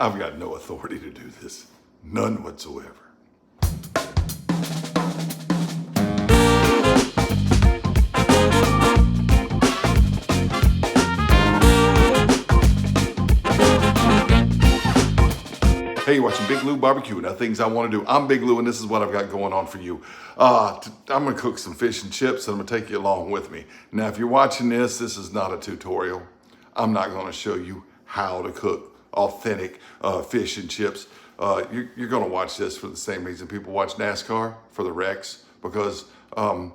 I've got no authority to do this. None whatsoever. Hey, you're watching Big Lou Barbecue and other things I want to do. I'm Big Lou and this is what I've got going on for you. I'm going to cook some fish and chips and I'm going to take you along with me. Now, if you're watching this is not a tutorial. I'm not going to show you how to cook authentic fish and chips. You're going to watch this for the same reason people watch NASCAR, for the wrecks, because I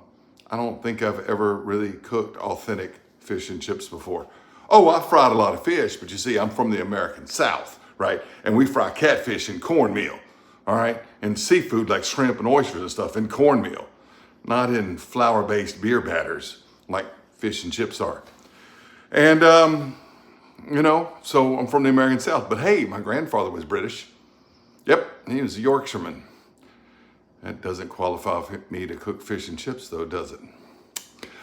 don't think I've ever really cooked authentic fish and chips before. Oh, I fried a lot of fish, but you see, I'm from the American South, right? And we fry catfish in cornmeal, all right? And seafood like shrimp and oysters and stuff in cornmeal, not in flour-based beer batters like fish and chips are. And, you know, so I'm from the American South. But hey, my grandfather was British. Yep, he was a Yorkshireman. That doesn't qualify me to cook fish and chips, though, does it?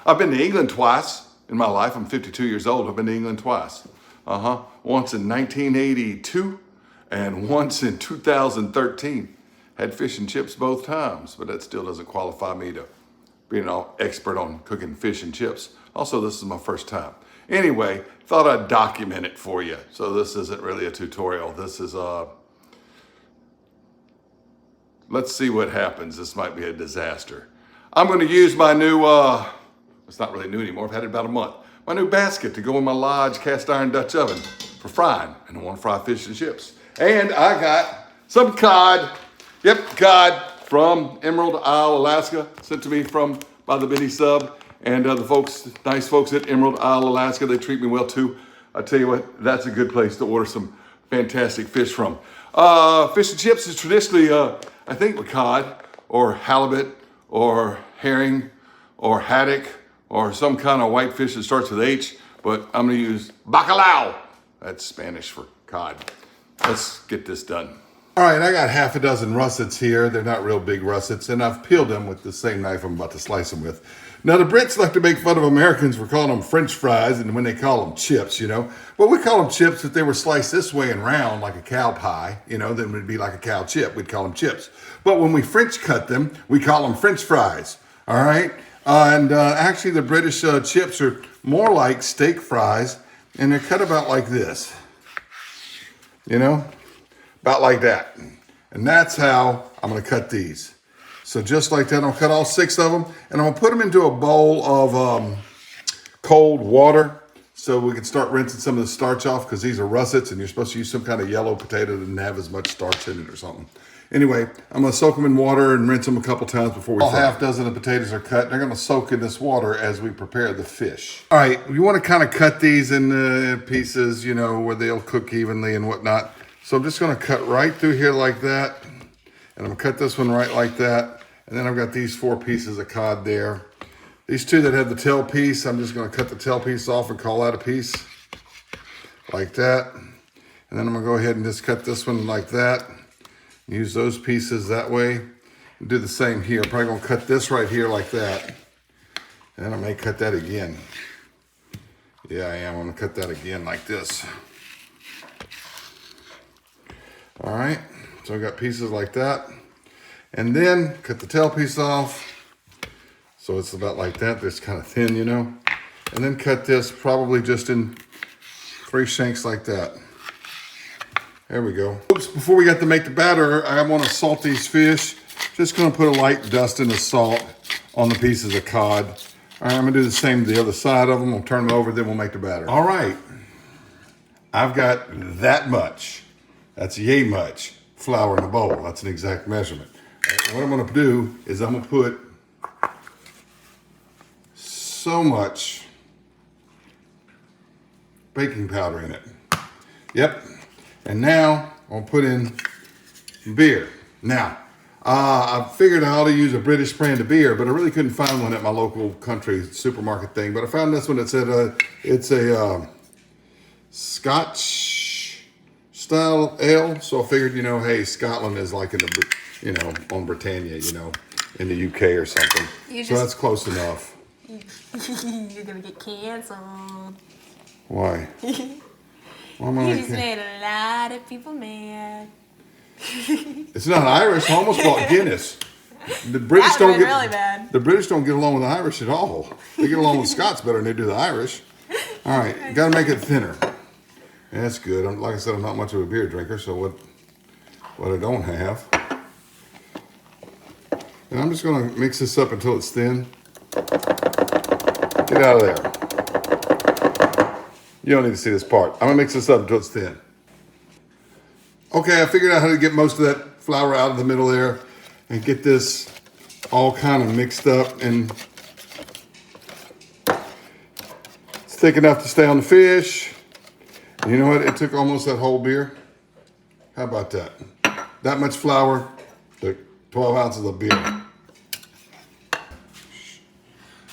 I've been to England twice in my life. I'm 52 years old. I've been to England twice. Once in 1982 and once in 2013. Had fish and chips both times, but that still doesn't qualify me to be an expert on cooking fish and chips. Also, this is my first time. Anyway, thought I'd document it for you. So this isn't really a tutorial. This is let's see what happens. This might be a disaster. I'm going to use my new, it's not really new anymore. I've had it about a month. My new basket to go in my Lodge cast iron Dutch oven for frying. And I want to fry fish and chips. And I got some cod. Yep, cod from Emerald Isle, Alaska. Sent to me by the Bitty Sub. And the folks, nice folks at Emerald Isle, Alaska, they treat me well too. I tell you what, that's a good place to order some fantastic fish from. Fish and chips is traditionally, I think, with cod or halibut or herring or haddock or some kind of white fish that starts with H, but I'm gonna use bacalao. That's Spanish for cod. Let's get this done. All right, I got half a dozen russets here. They're not real big russets, and I've peeled them with the same knife I'm about to slice them with. Now, the Brits like to make fun of Americans for calling them French fries and when they call them chips, you know. Well, we call them chips if they were sliced this way and round like a cow pie, you know, then it would be like a cow chip. We'd call them chips. But when we French cut them, we call them French fries, all right? Actually, the British chips are more like steak fries, and they're cut about like this, you know, about like that. And that's how I'm gonna cut these. So just like that, I'm gonna cut all 6 of them, and I'm gonna put them into a bowl of cold water so we can start rinsing some of the starch off, because these are russets and you're supposed to use some kind of yellow potato that doesn't have as much starch in it or something. Anyway, I'm gonna soak them in water and rinse them a couple times before we fry. All half dozen of potatoes are cut. They're gonna soak in this water as we prepare the fish. All right, you wanna kind of cut these in pieces, you know, where they'll cook evenly and whatnot. So I'm just gonna cut right through here like that. And I'm gonna cut this one right like that. And then I've got these 4 pieces of cod there. These 2 that have the tail piece, I'm just gonna cut the tail piece off and call that a piece. Like that. And then I'm gonna go ahead and just cut this one like that. Use those pieces that way. And do the same here. I'm probably gonna cut this right here like that. And then I may cut that again. Yeah, I am. I'm gonna cut that again like this. All right, so I got pieces like that. And then cut the tail piece off. So it's about like that, it's kind of thin, you know. And then cut this probably just in 3 shanks like that. There we go. Oops, before we got to make the batter, I want to salt these fish. Just gonna put a light dusting of salt on the pieces of cod. All right, I'm gonna do the same to the other side of them. We'll turn them over, then we'll make the batter. All right, I've got that much. That's yay much flour in a bowl. That's an exact measurement. What I'm gonna do is I'm gonna put so much baking powder in it. Yep. And now I'll put in beer. Now, I figured out how to use a British brand of beer, but I really couldn't find one at my local country supermarket thing. But I found this one that said it's a Scotch style ale. So I figured, you know, hey, Scotland is like in the, you know, on Britannia, you know, in the UK or something. So that's close enough. You're gonna get canceled. Why? Why am I You like just that? made a lot of people mad. It's not Irish. I almost bought Guinness. The British That don't would've get been really bad. The British don't get along with the Irish at all. They get along with Scots better than they do the Irish. All right, got to make it thinner. That's good. Like I said, I'm not much of a beer drinker, so what I don't have. And I'm just going to mix this up until it's thin. Get out of there. You don't need to see this part. I'm going to mix this up until it's thin. Okay, I figured out how to get most of that flour out of the middle there and get this all kind of mixed up, and it's thick enough to stay on the fish. And you know what? It took almost that whole beer. How about that? That much flour, took 12 ounces of beer.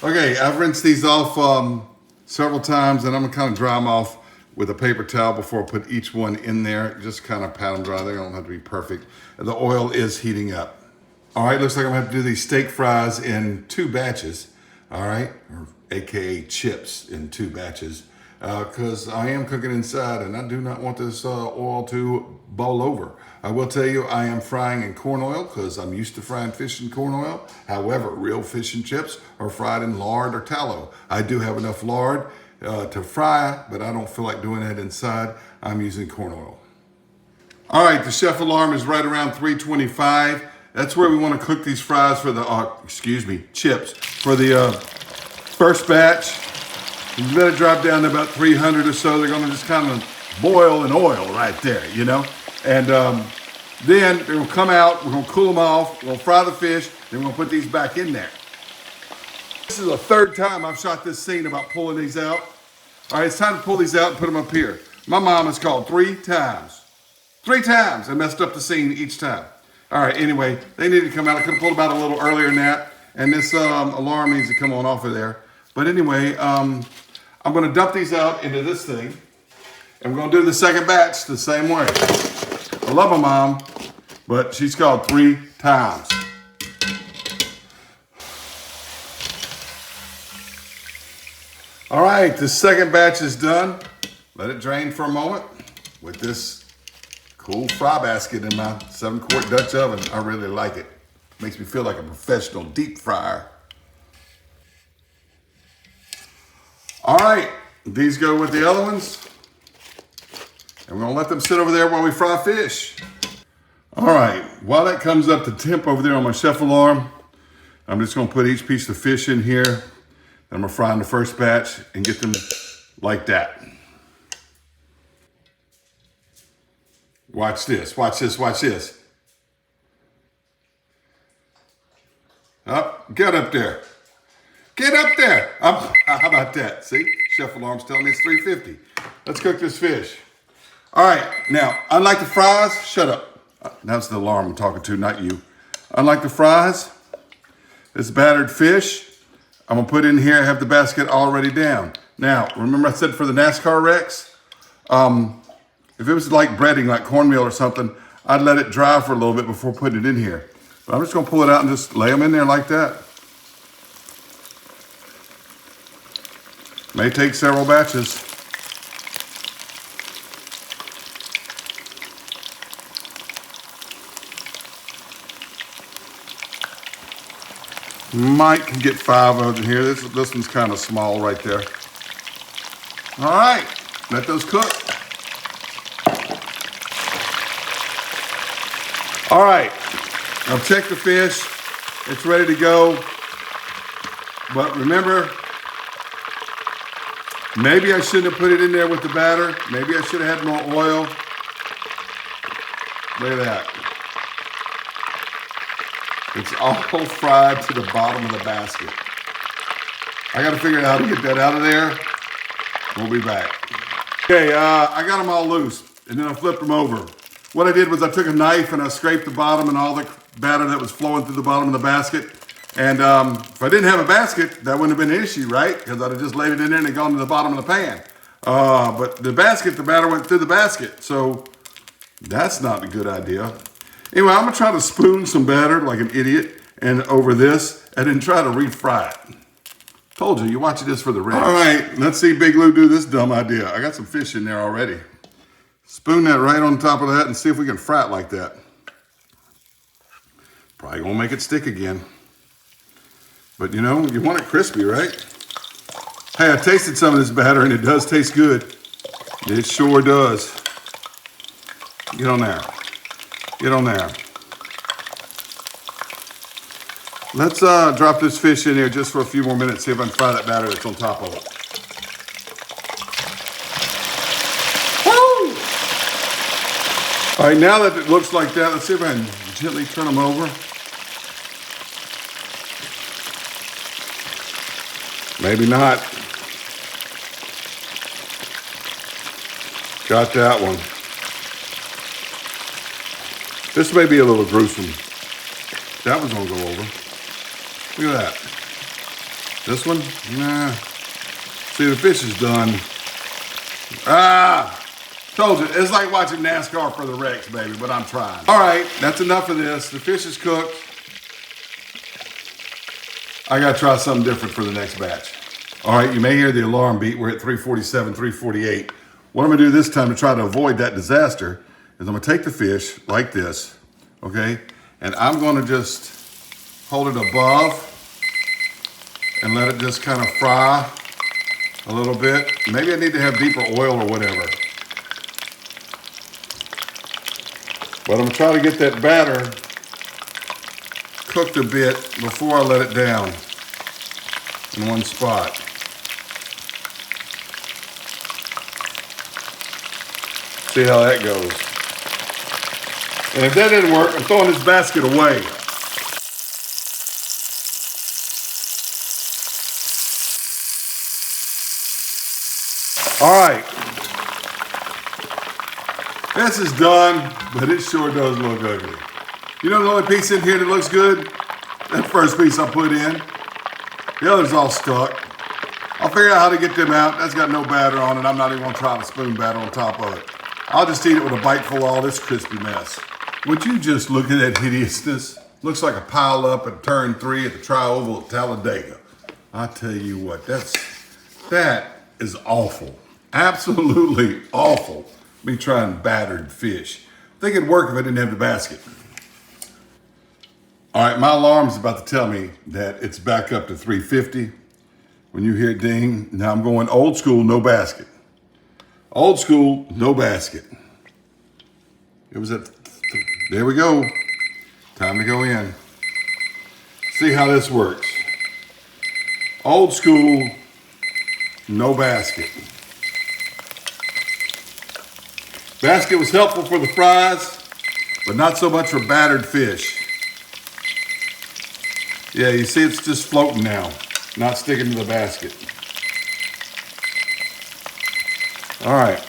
Okay, I've rinsed these off several times, and I'm gonna kind of dry them off with a paper towel before I put each one in there. Just kind of pat them dry. They don't have to be perfect. The oil is heating up. All right, looks like I'm gonna have to do these steak fries in 2 batches. All right, or AKA chips in 2 batches, because I am cooking inside and I do not want this oil to boil over. I will tell you, I am frying in corn oil because I'm used to frying fish in corn oil. However, real fish and chips are fried in lard or tallow. I do have enough lard to fry, but I don't feel like doing that inside. I'm using corn oil. All right, the chef alarm is right around 325. That's where we want to cook these fries for the, chips for the first batch. You let it drop down to about 300 or so. They're going to just kind of boil in oil right there, you know? And then they will come out. We're going to cool them off. We'll fry the fish. Then we'll put these back in there. This is the 3rd time I've shot this scene about pulling these out. All right, it's time to pull these out and put them up here. My mom has called 3 times. 3 times. I messed up the scene each time. All right, anyway, they need to come out. I could have pulled them out a little earlier than that. And this alarm needs to come on off of there. But anyway, I'm going to dump these out into this thing. And we're going to do the second batch the same way. I love my mom, but she's called 3 times. All right, the second batch is done. Let it drain for a moment with this cool fry basket in my 7-quart Dutch oven. I really like it. Makes me feel like a professional deep fryer. All right, these go with the other ones. And we're gonna let them sit over there while we fry fish. All right, while that comes up to temp over there on my chef alarm, I'm just gonna put each piece of fish in here. I'm gonna fry in the first batch and get them like that. Watch this, watch this, watch this. Up, get up there. Get up there. How about that? See, chef alarm's telling me it's 350. Let's cook this fish. All right, now, unlike the fries, shut up. That's the alarm I'm talking to, not you. Unlike the fries, this battered fish, I'm gonna put in here, have the basket already down. Now, remember I said for the NASCAR wrecks, if it was like breading, like cornmeal or something, I'd let it dry for a little bit before putting it in here. But I'm just gonna pull it out and just lay them in there like that. May take several batches. Might can get 5 of them here. This one's kind of small right there. All right, let those cook. All right, I've checked the fish. It's ready to go. But remember, maybe I shouldn't have put it in there with the batter. Maybe I should have had more oil. Look at that. It's all fried to the bottom of the basket. I got to figure out how to get that out of there. We'll be back. Okay, I got them all loose, and then I flipped them over. What I did was I took a knife and I scraped the bottom and all the batter that was flowing through the bottom of the basket. And if I didn't have a basket, that wouldn't have been an issue, right? Because I'd have just laid it in there and it gone to the bottom of the pan. But the basket, the batter went through the basket. So that's not a good idea. Anyway, I'm gonna try to spoon some batter like an idiot and over this and then try to refry it. Told you, you're watching this for the rest. All right, let's see Big Lou do this dumb idea. I got some fish in there already. Spoon that right on top of that and see if we can fry it like that. Probably gonna make it stick again. But you know, you want it crispy, right? Hey, I tasted some of this batter and it does taste good. It sure does. Get on there. Get on there. Let's drop this fish in here just for a few more minutes, see if I can fry that batter that's on top of it. Woo! All right, now that it looks like that, let's see if I can gently turn them over. Maybe not. Got that one. This may be a little gruesome. That one's gonna go over. Look at that. This one? Nah. See, the fish is done. Ah! Told you, it's like watching NASCAR for the wrecks, baby, but I'm trying. All right, that's enough of this. The fish is cooked. I gotta try something different for the next batch. All right, you may hear the alarm beat. We're at 347, 348. What I'm gonna do this time to try to avoid that disaster is I'm gonna take the fish like this, okay? And I'm gonna just hold it above and let it just kind of fry a little bit. Maybe I need to have deeper oil or whatever. But I'm gonna try to get that batter cooked a bit before I let it down in one spot. See how that goes. And if that didn't work, I'm throwing this basket away. All right. This is done, but it sure does look ugly. You know the only piece in here that looks good? That first piece I put in. The other's all stuck. I'll figure out how to get them out. That's got no batter on it. I'm not even gonna try to spoon batter on top of it. I'll just eat it with a bite full of all this crispy mess. Would you just look at that hideousness? Looks like a pile up at turn 3 at the Tri-Oval at Talladega. I tell you what, that is awful. Absolutely awful. Me trying battered fish. I think it'd work if I didn't have the basket. All right, my alarm's about to tell me that it's back up to 350. When you hear it ding, now I'm going old school, no basket. Old school, no basket. It was at, there we go. Time to go in. See how this works. Old school, no basket. Basket was helpful for the fries, but not so much for battered fish. Yeah, you see it's just floating now, not sticking to the basket. All right.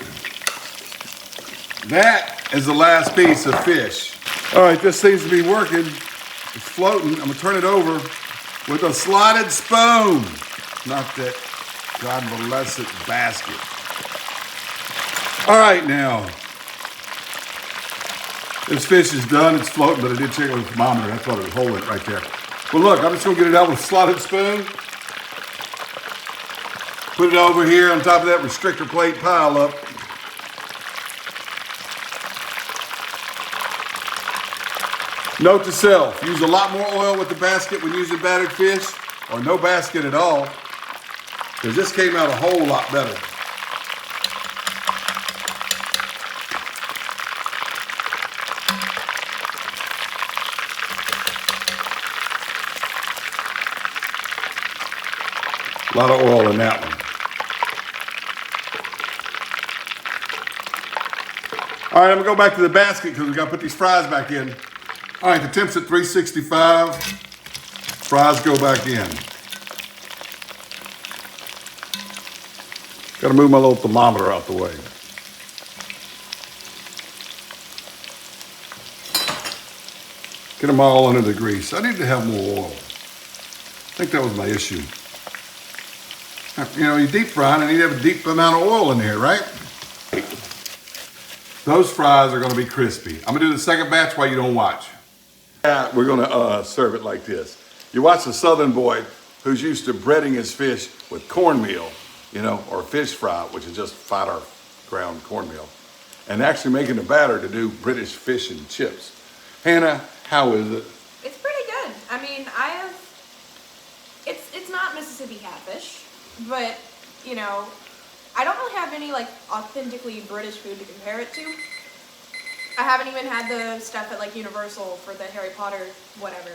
That is the last piece of fish. All right, this seems to be working. It's floating. I'm gonna turn it over with a slotted spoon. Not that God blessed basket. All right, now. This fish is done. It's floating, but I did check it with the thermometer. That's why it was holding it right there. But look, I'm just gonna get it out with a slotted spoon. Put it over here on top of that restrictor plate pile up. Note to self, use a lot more oil with the basket when using battered fish, or no basket at all, because this came out a whole lot better. A lot of oil in that one. All right, I'm gonna go back to the basket because we gotta put these fries back in. All right, the temp's at 365. Fries go back in. Gotta move my little thermometer out the way. Get them all under the grease. I need to have more oil. I think that was my issue. You know, you deep frying and you have a deep amount of oil in there, right? Those fries are gonna be crispy. I'm gonna do the second batch while you don't watch. We're gonna serve it like this. You watch the Southern boy who's used to breading his fish with cornmeal, you know, or fish fry, which is just fodder ground cornmeal. and actually making a batter to do British fish and chips. Hannah, how is it? It's pretty good. I mean, it's not Mississippi catfish, but, you know, I don't really have any, like, authentically British food to compare it to. I haven't even had the stuff at, like, Universal for the Harry Potter whatever.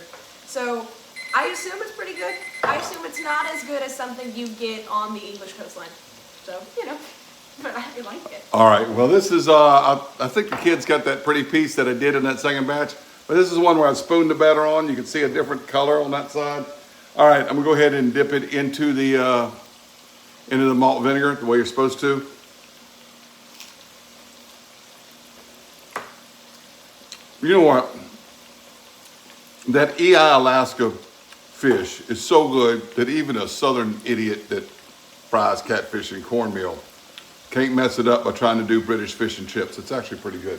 So, I assume it's pretty good. I assume it's not as good as something you get on the English coastline. So, you know, but I like it. All right, well, this is, I think the kids got that pretty piece that I did in that second batch, but this is one where I spooned the batter on. You can see a different color on that side. All right, I'm gonna go ahead and dip it into the malt vinegar the way you're supposed to. You know what? That EI Alaska fish is so good that even a southern idiot that fries catfish and cornmeal can't mess it up by trying to do British fish and chips. It's actually pretty good.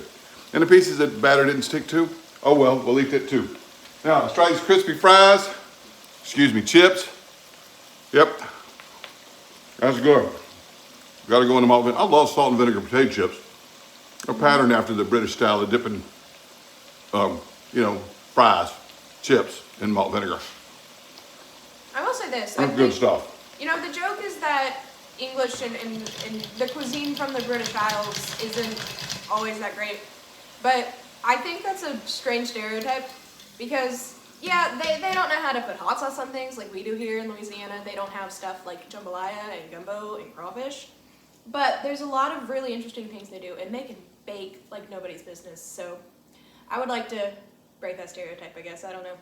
And the pieces that the batter didn't stick to, oh well, we'll eat that too. Now, let's try these crispy fries. Excuse me, chips. Yep, that's good. Gotta go in the malt vinegar. I love salt and vinegar potato chips. They're patterned after the British style of dipping, you know, fries, chips in malt vinegar. I will say this. That's good stuff. You know, the joke is that English and the cuisine from the British Isles isn't always that great. But I think that's a strange stereotype because, yeah, they don't know how to put hot sauce on things like we do here in Louisiana. They don't have stuff like jambalaya and gumbo and crawfish. But there's a lot of really interesting things they do, and they can bake like nobody's business. So I would like to break that stereotype, I guess. I don't know.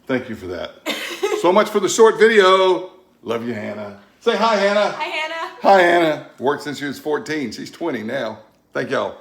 Thank you for that. So much for the short video. Love you, Hannah. Say hi, Hannah. Hi, Hannah. Hi, Hannah. Worked since she was 14. She's 20 now. Thank y'all.